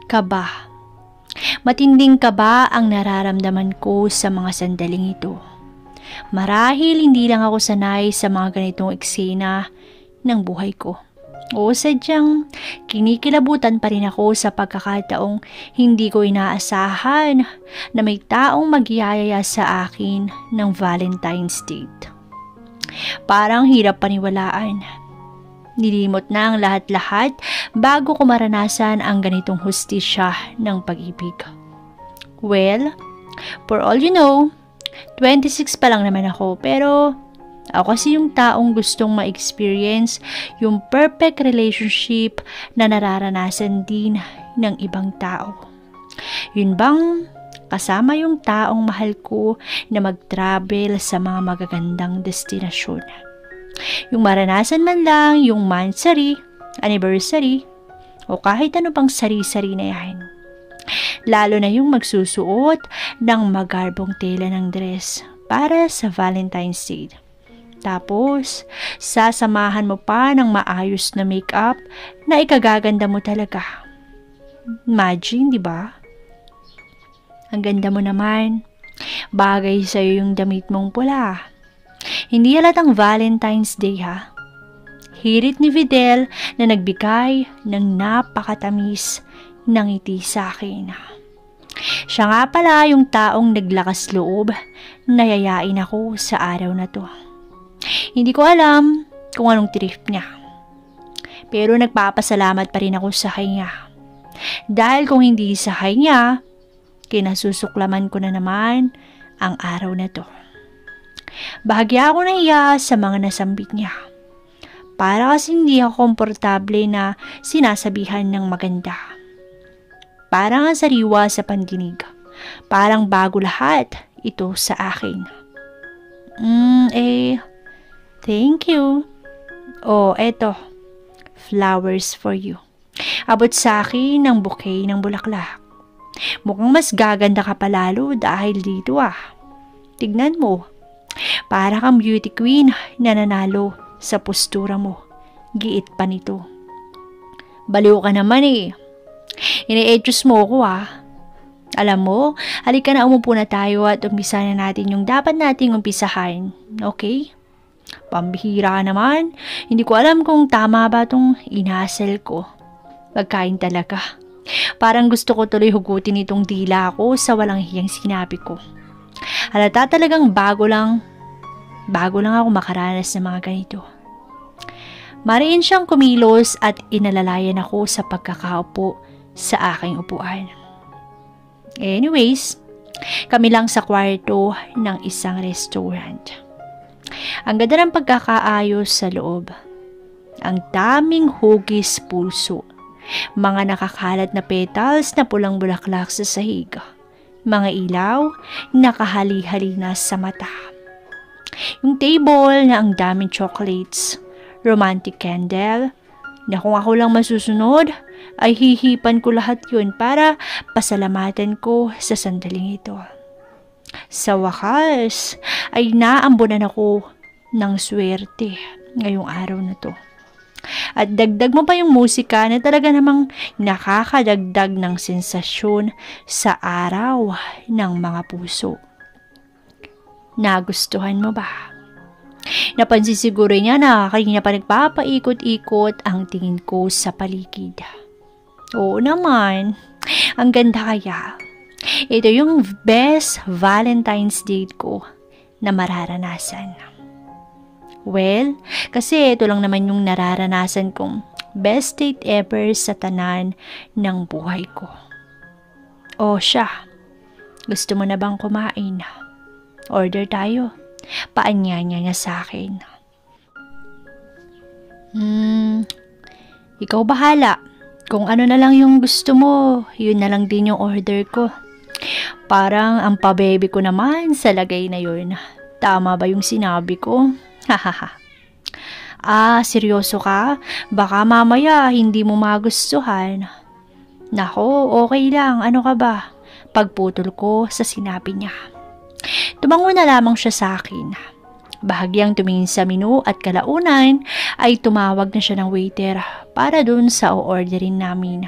Kaba. Matinding kaba ang nararamdaman ko sa mga sandaling ito. Marahil hindi lang ako sanay sa mga ganitong eksena ng buhay ko. O sadyang kinikilabutan pa rin ako sa pagkakataong hindi ko inaasahan na may taong magyayaya sa akin ng Valentine's date. Parang hirap paniwalaan. Nilimot na ang lahat-lahat bago ko maranasan ang ganitong hustisya ng pag-ibig. Well, for all you know, 26 pa lang naman ako, pero ako kasi yung taong gustong ma-experience yung perfect relationship na nararanasan din ng ibang tao. Yun bang kasama yung taong mahal ko na mag-travel sa mga magagandang destinasyon. Yung maranasan man lang yung monthsary, anniversary, o kahit ano pang sari-sari na yan. Lalo na yung magsusuot ng magarbong tela ng dress para sa Valentine's Day. Tapos, sasamahan mo pa ng maayos na makeup na ikagaganda mo talaga. Imagine, di ba? Ang ganda mo naman. Bagay sa'yo yung damit mong pula. Hindi halatang Valentine's Day ha. Hirit ni Fidel na nagbigay ng napakatamis ng ngiti sa akin. Siya nga pala yung taong naglakas loob na yayain ako sa araw na to. Hindi ko alam kung anong trip niya. Pero nagpapasalamat pa rin ako sa kanya. Dahil kung hindi sa kanya, kinasusuklaman ko na naman ang araw na to. Bahagya ako nahiya sa mga nasambit niya. Para kasi hindi ako komportable na sinasabihan ng maganda. Parang ang sariwa sa pandinig. Parang bago lahat ito sa akin. Thank you. Oh, eto. Flowers for you. Abot sa akin ng bouquet ng bulaklak. Mukhang mas gaganda ka pa lalo dahil dito Tignan mo. Para kang beauty queen na nanalo sa postura mo. Giit pa nito. Baliw ka naman Ine-edges mo ko Alam mo, halika na umupo na tayo at umpisa na natin yung dapat nating umpisahan. Okay? Pambihira ka naman. Hindi ko alam kung tama ba tong inasal ko. Pagkain talaga. Parang gusto ko tuloy hugutin itong dila ko sa walang hiyang sinabi ko. Halata talagang bago lang ako makaranas ng mga ganito. Mariin siyang kumilos at inalalayan ako sa pagkakaupo sa aking upuan. Anyways, kami lang sa kwarto ng isang restaurant. Ang ganda ng pagkakaayos sa loob. Ang daming hugis puso. Mga nakakalat na petals na pulang bulaklak sa sahig. Mga ilaw nakahali-hali na sa mata. Yung table na ang daming chocolates, romantic candle, na kung ako lang masusunod, ay hihipan ko lahat yun para pasalamatan ko sa sandaling ito. Sa wakas, ay naambunan ako ng swerte ngayong araw na to. At dagdag mo pa yung musika na talaga namang nakakadagdag ng sensasyon sa araw ng mga puso. Nagustuhan mo ba? Napansin siguro niya na kanina pa nagpapaikot-ikot ang tingin ko sa paligid. Oo naman, ang ganda kaya. Ito yung best Valentine's date ko na mararanasan. Well, kasi ito lang naman yung nararanasan kong best date ever sa tanan ng buhay ko. O siya, gusto mo na bang kumain? Order tayo. Paanyanya niya sa akin. Ikaw bahala. Kung ano na lang yung gusto mo, yun na lang din yung order ko. Parang ang pa-baby ko naman sa lagay na yun. Tama ba yung sinabi ko? Hahaha. Seryoso ka? Baka mamaya hindi mo magustuhan. Nako, okay lang. Ano ka ba? Pagputol ko sa sinabi niya. Tumango na lamang siya sa akin. Bahagyang tumingin sa menu at kalaunan ay tumawag na siya ng waiter para dun sa o-orderin namin.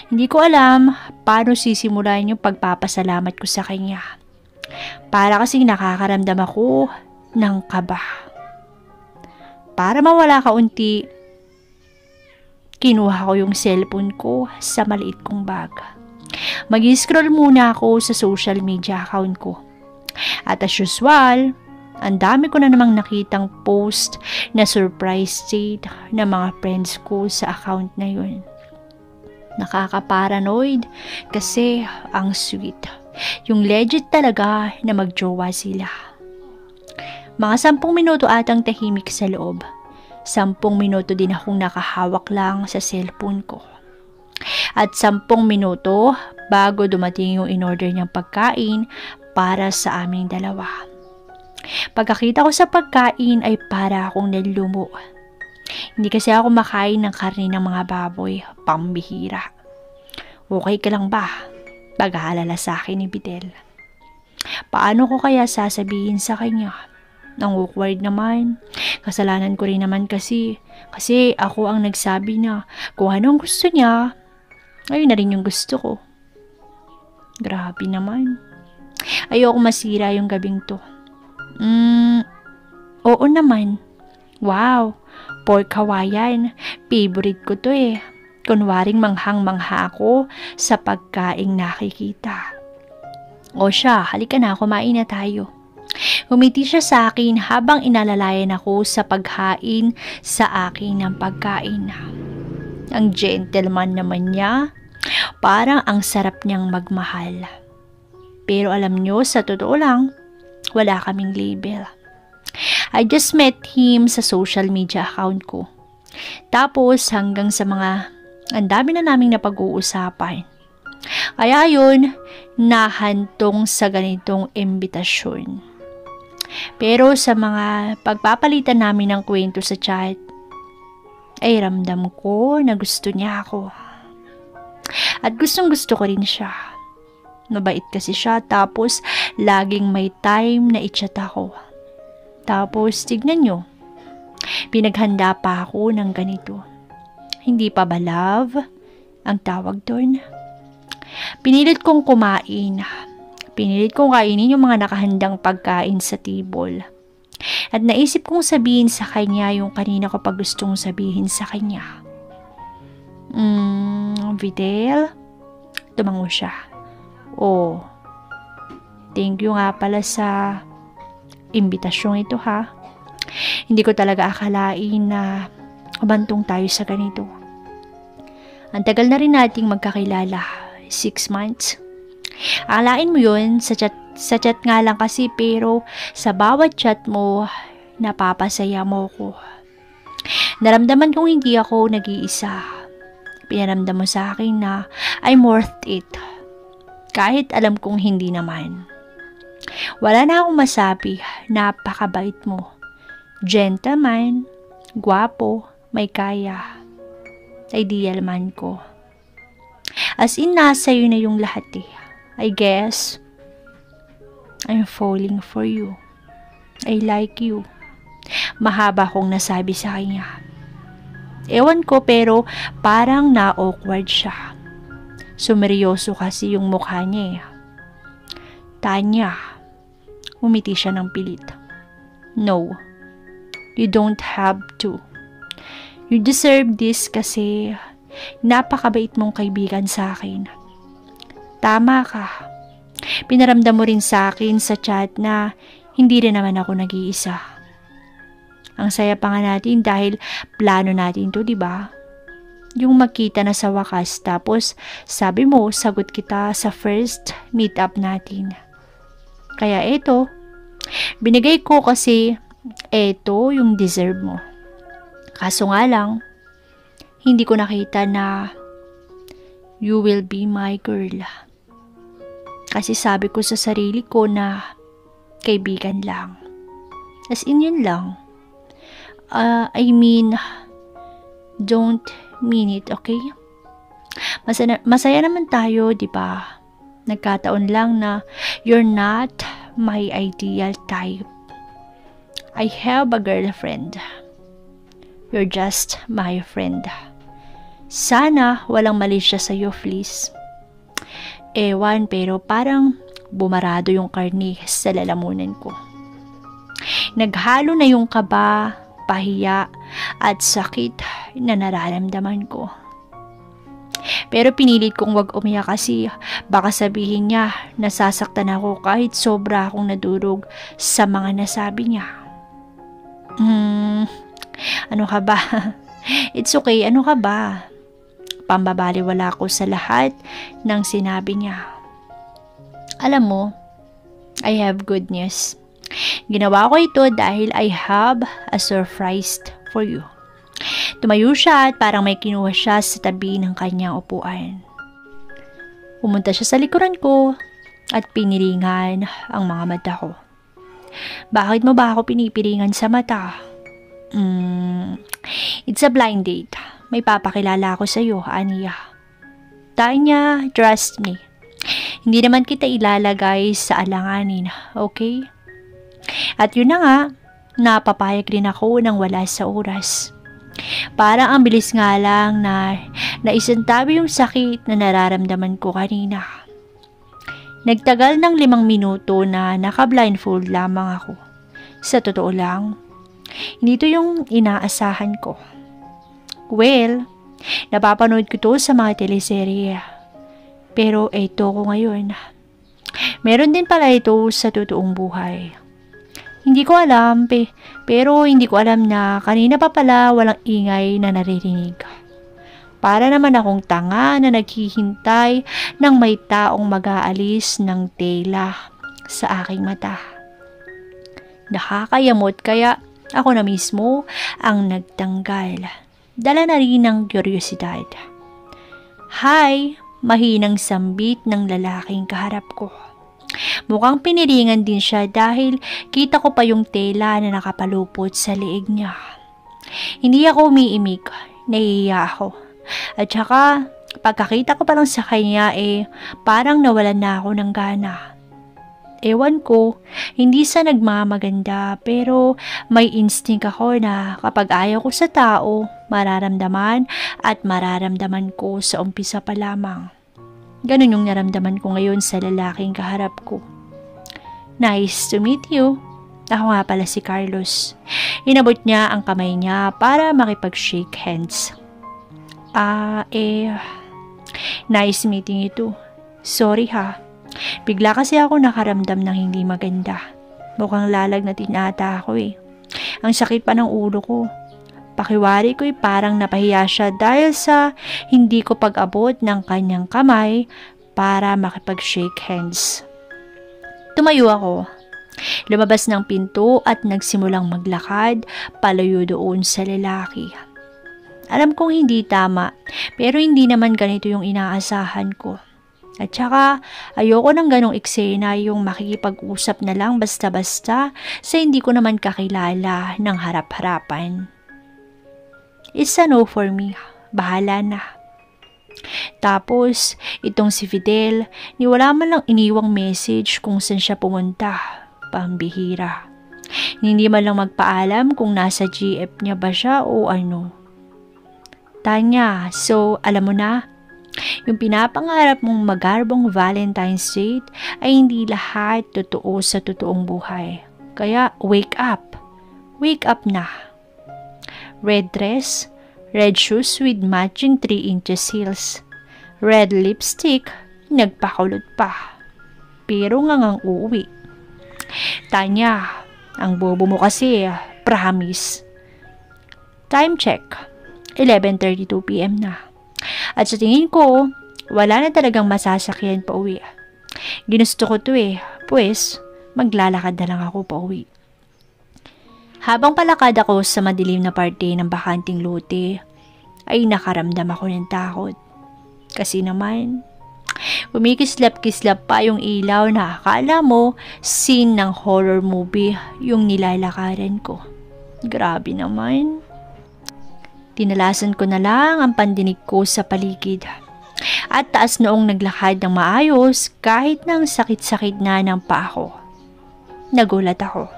Hindi ko alam paano sisimulan yung pagpapasalamat ko sa kanya. Para kasing nakakaramdam ako ng kaba. Para mawala kaunti, kinuha ko yung cellphone ko sa maliit kong bag. Mag-scroll muna ako sa social media account ko. At as usual, ang dami ko na namang nakitang post na surprise date ng mga friends ko sa account na yun. Nakaka-paranoid kasi ang sweet. Yung legit talaga na magjowa sila. Mga 10 minuto atang tahimik sa loob. 10 minuto din akong nakahawak lang sa cellphone ko. At 10 minuto bago dumating yung in-order niyang pagkain para sa aming dalawa. Pagkakita ko sa pagkain ay para akong nalulumo. Hindi kasi ako makain ng karne ng mga baboy, pambihira. Okay ka lang ba? Pag-aalala sa akin ni Bidel. Paano ko kaya sasabihin sa kanya? Ang awkward naman. Kasalanan ko rin naman kasi ako ang nagsabi na kung anong gusto niya, ayun na rin yung gusto ko. Grabe naman. Ayoko masira yung gabing to. Oo naman. Wow, pork Hawaiian. Favorite ko to eh. Kunwaring manghang-mangha ako sa pagkaing nakikita. O siya, halika na, kumain na tayo. Humiti siya sa akin habang inalalayan ako sa paghain sa akin ng pagkain. Ang gentleman naman niya, parang ang sarap niyang magmahal. Pero alam niyo, sa totoo lang, wala kaming label. I just met him sa social media account ko. Tapos hanggang sa ang dami na naming napag-uusapan. Kaya yun, nahantong sa ganitong imbitasyon. Pero sa mga pagpapalitan namin ng kwento sa chat, ay ramdam ko na gusto niya ako. At gustong gusto ko rin siya. Mabait kasi siya, tapos laging may time na i-chat ako. Tapos tignan nyo, pinaghanda pa ako ng ganito. Hindi pa ba love ang tawag doon? Pinilit kong kumain. Pinilit kong kainin yung mga nakahandang pagkain sa table. At naisip kong sabihin sa kanya yung kanina ko pa gustong sabihin sa kanya. Videl? Tumango siya. Oh, thank you nga pala sa imbitasyong ito ha. Hindi ko talaga akalain na umantong tayo sa ganito. Ang tagal na rin nating magkakilala. 6 months. Akalain mo yun, sa chat nga lang kasi, pero sa bawat chat mo, napapasaya mo ko. Naramdaman kong hindi ako nag-iisa. Pinaramdam mo sa akin na I'm worth it. Kahit alam kong hindi naman. Wala na akong masabi, napakabait mo. Gentleman, gwapo, may kaya. Ideal man ko. As in, nasa iyo na yung lahat eh. I guess, I'm falling for you. I like you. Mahaba kong nasabi sa kanya. Ewan ko, pero parang na-awkward siya. Sumeryoso kasi yung mukha niya eh. Tanya, umiti siya ng pilit. No, you don't have to. You deserve this kasi napakabait mong kaibigan sa akin. Tama ka. Pinaramdam mo rin sa akin sa chat na hindi rin naman ako nag-iisa. Ang saya pa nga natin dahil plano natin to, diba? Yung makita na sa wakas, tapos sabi mo, sagot kita sa first meet up natin. Kaya eto, binigay ko kasi eto yung deserve mo. Kaso nga lang, hindi ko nakita na you will be my girl. Kasi sabi ko sa sarili ko na kaibigan lang. As in yun lang. I mean, don't mean it, okay? Masaya naman tayo, di ba? Nagkataon lang na you're not my ideal type. I have a girlfriend. You're just my friend. Sana walang mali siya sa'yo, Feliz. Ewan, pero parang bumarado yung karne sa lalamunan ko. Naghalo na yung kaba, pahiya, at sakit na nararamdaman ko. Pero pinilit kong wag umiyak kasi baka sabihin niya nasasaktan ako kahit sobra akong nadurog sa mga nasabi niya. Ano ka ba? It's okay, ano ka ba? Pambabaliwala ko sa lahat ng sinabi niya. Alam mo, I have good news. Ginawa ko ito dahil I have a surprise for you. Tumayo siya at parang may kinuha siya sa tabi ng kanyang upuan. Pumunta siya sa likuran ko at piniringan ang mga mata ko. Bakit mo ba ako pinipiringan sa mata? It's a blind date. May papakilala ako sa iyo, Anya. Tanya, trust me. Hindi naman kita ilalagay sa alanganin, okay? At yun na nga, napapayag rin ako nang wala sa oras. Parang ang bilis nga lang na naisantabi yung sakit na nararamdaman ko kanina. Nagtagal ng 5 minuto na naka-blindfold lamang ako. Sa totoo lang, hindi to yung inaasahan ko. Well, napapanood ko to sa mga teleserye. Pero ito ko ngayon. Meron din pala ito sa totoong buhay. Hindi ko alam, pero hindi ko alam na kanina pa pala walang ingay na naririnig. Para naman akong tanga na naghihintay ng may taong mag-aalis ng tela sa aking mata. Nakakayamot kaya ako na mismo ang nagtanggal. Dala na rin ng kuryosidad. Hi, mahinang sambit ng lalaking kaharap ko. Mukhang piniringan din siya dahil kita ko pa yung tela na nakapalupot sa leeg niya. Hindi ako umiimik, nahihiya ako. At saka, pagkakita ko pa lang sa kanya parang nawalan na ako ng gana. Ewan ko, hindi sa nagmamaganda pero may instinct ako na kapag ayaw ko sa tao, mararamdaman at mararamdaman ko sa umpisa pa lamang. Ganun yung naramdaman ko ngayon sa lalaking kaharap ko. Nice to meet you. Ako nga pala si Carlos. Inabot niya ang kamay niya para makipag-shake hands. Nice meeting you too. Sorry ha. Bigla kasi ako nakaramdam ng hindi maganda. Mukhang lalagnatin ata ako Ang sakit pa ng ulo ko. Pakiwari ko'y parang napahiya siya dahil sa hindi ko pag-abot ng kanyang kamay para makipag-shake hands. Tumayo ako. Lumabas ng pinto at nagsimulang maglakad palayo doon sa lalaki. Alam kong hindi tama, pero hindi naman ganito yung inaasahan ko. At saka, ayoko ng ganong eksena yung makikipag-usap na lang basta-basta sa hindi ko naman kakilala ng harap-harapan. It's a no for me. Bahala na. Tapos, itong si Fidel, ni wala man lang iniwang message kung saan siya pumunta. Pambihira. Hindi man lang magpaalam kung nasa GF niya ba siya o ano. Tanya, so alam mo na, yung pinapangarap mong magarbong Valentine's Day ay hindi lahat totoo sa totoong buhay. Kaya wake up. Wake up na. Red dress, red shoes with matching 3 inches heels, red lipstick, nagpakulot pa. Pero ngangang uuwi. Tanya, ang bobo mo kasi, promise. Time check, 11:32 PM na. At sa tingin ko, wala na talagang masasakyan pa uwi. Ginusto ko to pues maglalakad na lang ako pa uwi. Habang palakad ako sa madilim na parte ng bakanting lote, ay nakaramdam ako ng takot. Kasi naman, kumikislap-kislap pa yung ilaw na akala mo scene ng horror movie yung nilalakaran ko. Grabe naman. Tinalasan ko na lang ang pandinig ko sa paligid. At taas noong naglakad ng maayos kahit nang sakit-sakit na ng paa ko. Nagulat ako.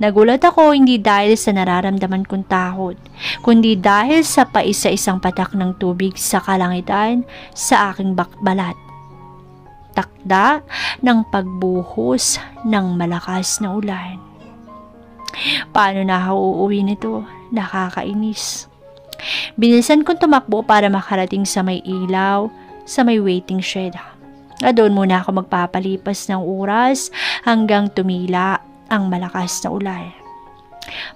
Nagulat ako hindi dahil sa nararamdaman kong takot, kundi dahil sa paisa-isang patak ng tubig sa kalangitan sa aking balat. Takda ng pagbuhos ng malakas na ulan. Paano na ako uuwi nito? Nakakainis. Binisan kong tumakbo para makarating sa may ilaw, sa may waiting shed. Doon muna ako magpapalipas ng oras hanggang tumila ang malakas na ulan.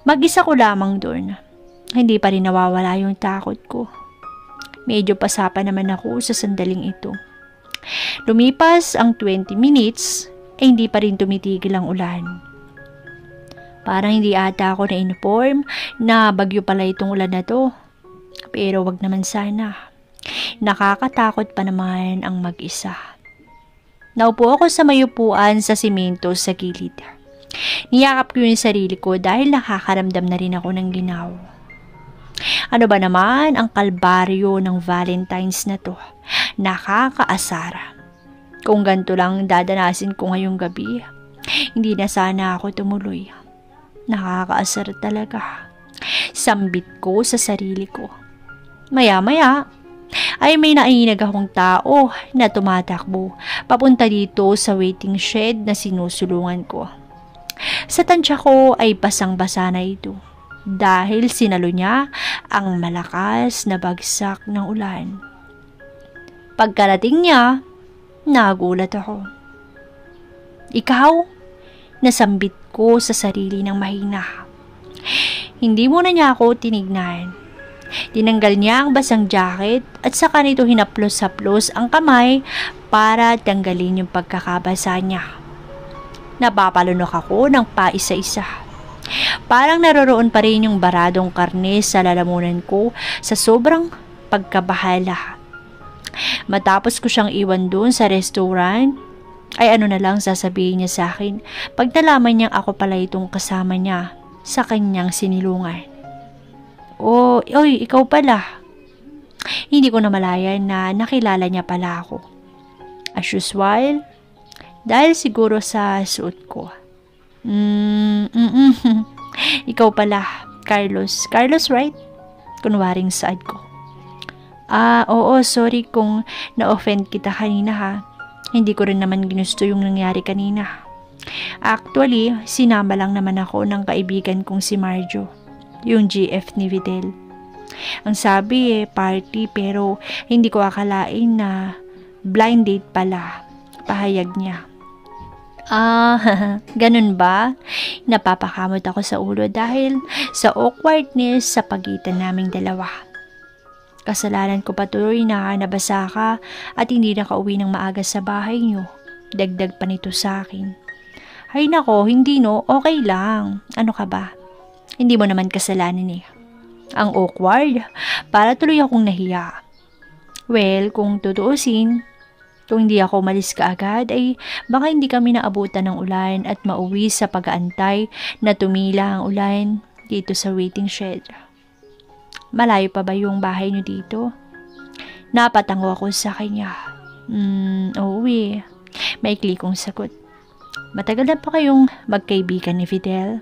Mag-isa ko lamang doon. Hindi pa rin nawawala yung takot ko. Medyo pasapa naman ako sa sandaling ito. Lumipas ang 20 minutes, hindi pa rin tumitigil ang ulan. Parang hindi ata ako na-inform na bagyo pala itong ulan na to. Pero wag naman sana. Nakakatakot pa naman ang mag-isa. Naupo ako sa mayupuan sa simento sa gilid. Niyakap ko yung sarili ko dahil nakakaramdam na rin ako ng ginaw. Ano ba naman ang kalbaryo ng Valentine's na to? Nakakaasar. Kung ganito lang dadanasin ko ngayong gabi, hindi na sana ako tumuloy. Nakakaasar talaga. Sambit ko sa sarili ko. Maya-maya, ay may nainag akong tao na tumatakbo papunta dito sa waiting shed na sinusulungan ko. Sa tansya ko ay basang-basa na ito dahil sinalo niya ang malakas na bagsak ng ulan. Pagkarating niya, nagulat ako. Ikaw? Nasambit ko sa sarili ng mahina. Hindi muna niya ako tinignan. Tinanggal niya ang basang jacket at saka nito hinaplos-haplos ang kamay para tanggalin yung pagkakabasa niya. Napapalunok ako ng paisa-isa. Parang naroroon pa rin yung baradong karne sa lalamunan ko sa sobrang pagkabahala. Matapos ko siyang iwan doon sa restaurant, ay ano na lang sasabihin niya sa akin pag nalaman niyang ako pala itong kasama niya sa kanyang sinilungan. Oh, oy, ikaw pala. Hindi ko na malayan na nakilala niya pala ako. As usual, dahil siguro sa suot ko. Ikaw pala, Carlos. Carlos, right? Kunwaring saad ko. Oo, sorry kung na-offend kita kanina ha. Hindi ko rin naman ginusto yung nangyari kanina. Actually, sinama lang naman ako ng kaibigan kong si Marjo, yung GF ni Videl. Ang sabi party pero hindi ko akalain na blind date pala, pahayag niya. Ganun ba? Napapakamot ako sa ulo dahil sa awkwardness sa pagitan naming dalawa. Kasalanan ko patuloy na nabasa ka at hindi nakauwi ng maaga sa bahay niyo. Dagdag pa nito sa akin. Ay nako, hindi no, okay lang. Ano ka ba? Hindi mo naman kasalanan eh. Ang awkward, para tuloy akong nahiya. Well, kung tutuusin, kung hindi ako malis kaagad ay baka hindi kami naabutan ng ulan at mauwi sa pag-aantay na tumila ang ulan dito sa waiting shed. Malayo pa ba yung bahay niyo dito? Napatango ako sa kanya. Oo eh. Maikli kong sagot. Matagal na pa kayong magkaibigan ni Fidel?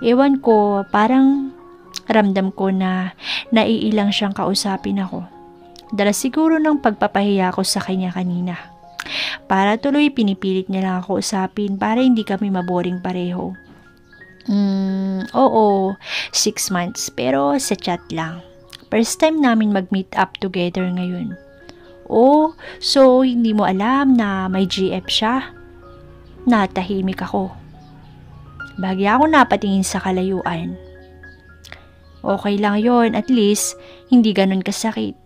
Ewan ko, parang ramdam ko na naiilang siyang kausapin ako. Dala siguro ng pagpapahiya ko sa kanya kanina. Para tuloy pinipilit niya lang ako usapin para hindi kami maboring pareho. Oo, 6 months pero sa chat lang. First time namin mag-meet up together ngayon. Oh, so hindi mo alam na may GF siya? Natahimik ako. Bagya ako napatingin sa kalayuan. Okay lang yon, at least hindi ganun kasakit.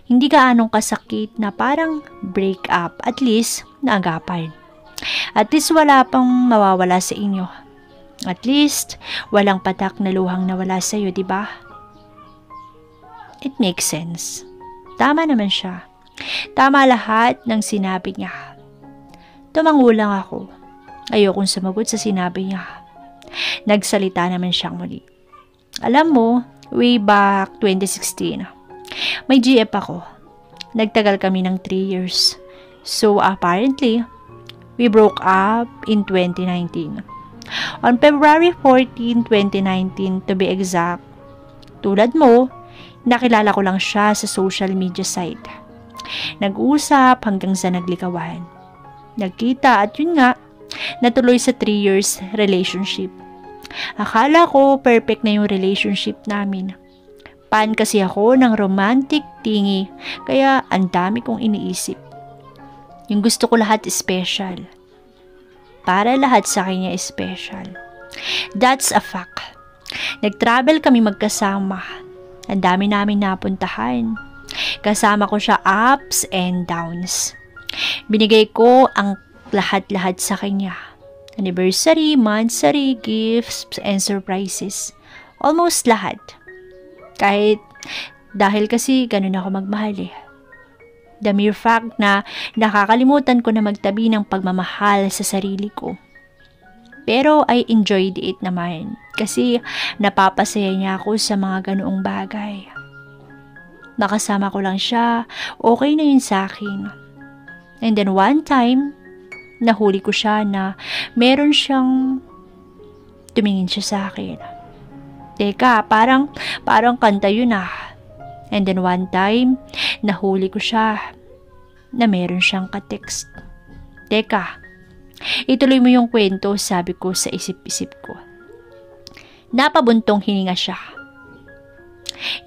Hindi gaanong kasakit na parang break up, at least naagapan. At least wala pang mawawala sa inyo. At least walang patak na luhang nawala sa iyo, di ba? It makes sense. Tama naman siya. Tama lahat ng sinabi niya. Tumango lang ako. Ayokong sumagot sa sinabi niya. Nagsalita naman siyang muli. Alam mo, way back 2016, may GF ako. Nagtagal kami ng 3 years. So apparently, we broke up in 2019. On February 14, 2019 to be exact, tulad mo, nakilala ko lang siya sa social media site. Nag-usap hanggang sa naglikawan. Nagkita at yun nga, natuloy sa 3 years relationship. Akala ko perfect na yung relationship namin. Pan kasi ako ng romantic tingi, kaya ang dami kong iniisip. Yung gusto ko lahat special. Para lahat sa kanya special. That's a fact. Nag-travel kami magkasama. Ang dami namin napuntahan. Kasama ko siya ups and downs. Binigay ko ang lahat-lahat sa kanya. Anniversary, monthsary, gifts, and surprises. Almost lahat. Kahit dahil kasi ganun ako magmahal eh. The mere fact na nakakalimutan ko na magtabi ng pagmamahal sa sarili ko. Pero I enjoyed it naman kasi napapasaya niya ako sa mga ganoong bagay. Makasama ko lang siya, okay na yun sa akin. And then one time, nahuli ko siya na meron siyang tumingin siya sa akin. Teka, parang kanta yun ah. And then one time, nahuli ko siya na meron siyang ka-text. Teka, ituloy mo yung kwento, sabi ko sa isip-isip ko. Napabuntong hininga siya.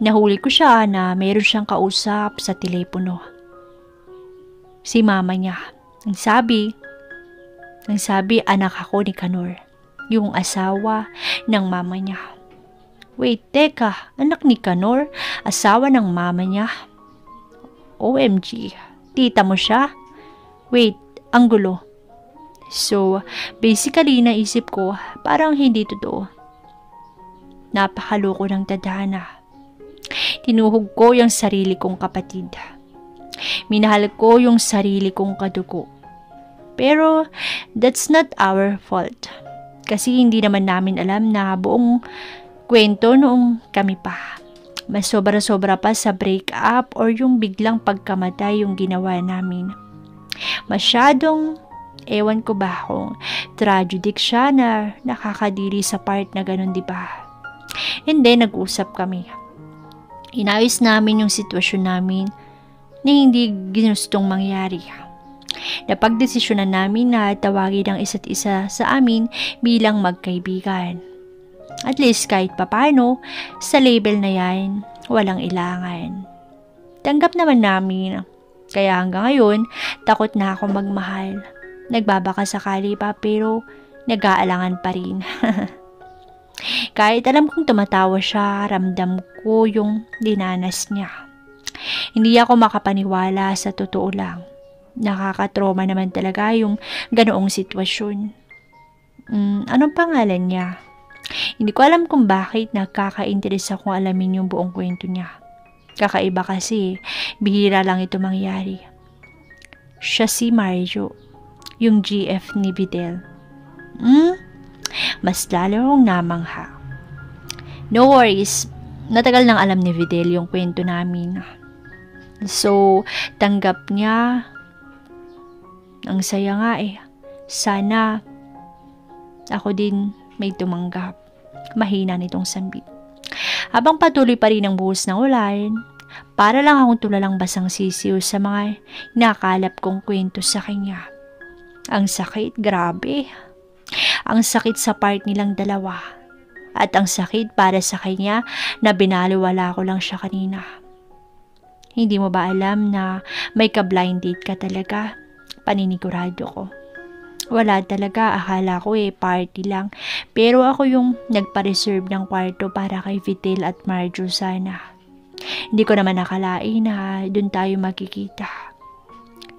Nahuli ko siya na meron siyang kausap sa telepono. Si mama niya. Ang sabi anak ako ni Kanor, yung asawa ng mama niya. Wait, teka, anak ni Kanor, asawa ng mama niya? OMG, tita mo siya? Wait, ang gulo. So, basically, naisip ko, parang hindi totoo. Napakaloko ng tadhana. Tinuhog ko yung sarili kong kapatid. Minahal ko yung sarili kong kadugo. Pero, that's not our fault. Kasi hindi naman namin alam na buong kwento noong kami pa. Mas sobra-sobra pa sa break-up or yung biglang pagkamatay yung ginawa namin. Masyadong, ewan ko ba kung tragic siya na nakakadiri sa part na ganun, diba? And then, nag-usap kami. Inayos namin yung sitwasyon namin na hindi ginustong mangyari. Napagdesisyonan namin na tawagin ang isa't isa sa amin bilang magkaibigan. At least kahit papano, sa label na yan, walang ilangan. Tanggap naman namin. Kaya hanggang ngayon, takot na ako magmahal. Nagbabaka sakali pa pero nag-aalangan pa rin. Kahit alam kong tumatawa siya, ramdam ko yung dinanas niya. Hindi ako makapaniwala sa totoo lang. Nakakatroma naman talaga yung ganoong sitwasyon. Anong pangalan niya? Hindi ko alam kung bakit nakaka-interest akong alamin yung buong kwento niya. Kakaiba kasi, bihira lang ito mangyari. Siya si Mario, yung GF ni Videl. Mas lalo akong namangha. No worries, natagal nang alam ni Videl yung kwento namin. So, tanggap niya. Ang saya nga eh. Sana ako din may tumanggap. Mahina nitong sambit. Habang patuloy pa rin ang buhos ng ulan, para lang akong tulalang basang sisiw sa mga nakalap kong kwento sa kanya. Ang sakit, grabe. Ang sakit sa part nilang dalawa. At ang sakit para sa kanya na binaliwala ko lang siya kanina. Hindi mo ba alam na may ka-blind date ka talaga? Paninigurado ko. Wala talaga, akala ko party lang. Pero ako yung nagpa-reserve ng kwarto para kay Videl at Marjo sana. Hindi ko naman nakalain na dun tayo magkikita.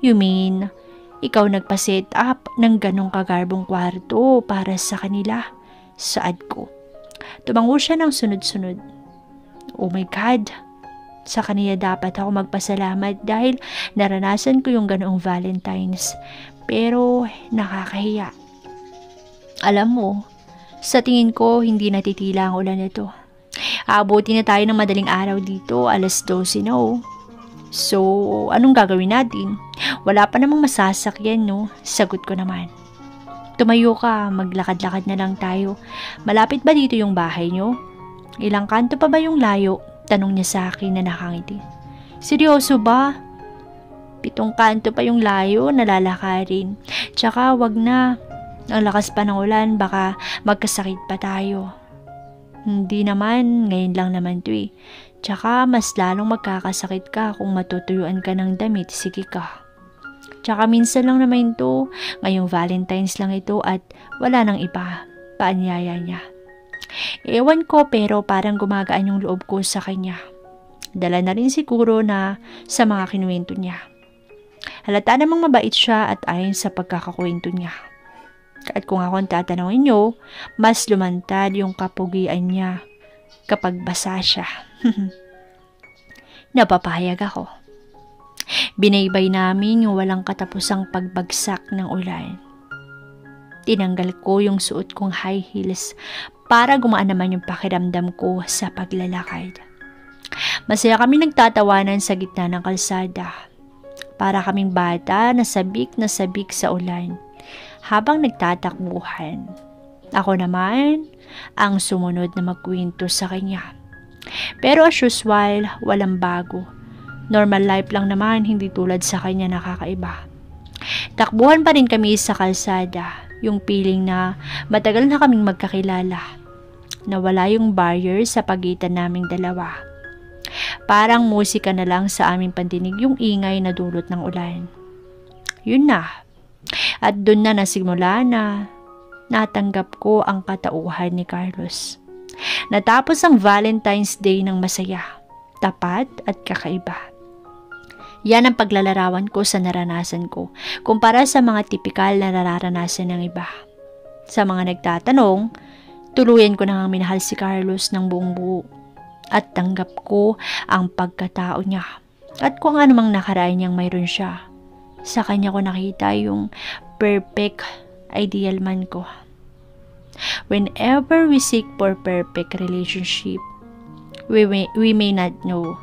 You mean, ikaw nagpa-set up ng ganong kagarbong kwarto para sa kanila? Saad ko. Tumango siya ng sunod-sunod. Oh my God! Sa kaniya dapat ako magpasalamat dahil naranasan ko yung ganoong Valentine's. Pero nakakahiya. Alam mo, sa tingin ko hindi natitila ang ulan nito. Aabuti na tayo ng madaling araw dito, 12:00 na oh. So, anong gagawin natin? Wala pa namang masasakyan no? Sagot ko naman. Tumayo ka, maglakad-lakad na lang tayo. Malapit ba dito yung bahay nyo? Ilang kanto pa ba yung layo? Tanong niya sa akin na nakangiti. Seryoso ba? 7 kanto pa yung layo na lalakarin. Tsaka wag na. Ang lakas pa ng ulan, baka magkasakit pa tayo. Hindi naman, ngayon lang naman to eh. Tsaka mas lalong magkakasakit ka kung matutuyuan ka ng damit, sige ka. Tsaka minsan lang naman to, ngayong Valentine's lang ito at wala nang iba, paanyaya niya. Ewan ko pero parang gumagaan yung loob ko sa kanya. Dala na rin siguro na sa mga kinuwento niya. Halata namang mabait siya at ayon sa pagkakakwento niya. At kung ako ang tatanungin nyo, mas lumantad yung kapugian niya kapag basa siya. Napapahayag ako. Binaybay namin yung walang katapusang pagbagsak ng ulan. Tinanggal ko yung suot kong high heels para gumaan naman yung pakiramdam ko sa paglalakad. Masaya kami nagtatawanan sa gitna ng kalsada. Para kaming bata na sabik sa ulan habang nagtatakbuhan. Ako naman ang sumunod na magkwento sa kanya. Pero as usual, walang bago. Normal life lang naman, hindi tulad sa kanya nakakaiba. Takbuhan pa rin kami sa kalsada, yung feeling na matagal na kaming magkakilala. Nawala yung barrier sa pagitan naming dalawa. Parang musika na lang sa aming pandinig yung ingay na dulot ng ulan. Yun na. At doon na nasimula na natanggap ko ang katauhan ni Carlos. Natapos ang Valentine's Day ng masaya, tapat at kakaiba. Yan ang paglalarawan ko sa naranasan ko kumpara sa mga tipikal na nararanasan ng iba. Sa mga nagtatanong, tuluyan ko nang minahal si Carlos ng buong buo at tanggap ko ang pagkatao niya at kung anumang nakaraan niyang mayroon siya. Sa kanya ko nakita yung perfect ideal man ko. Whenever we seek for perfect relationship, we may not know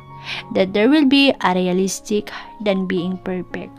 that there will be a realistic than being perfect.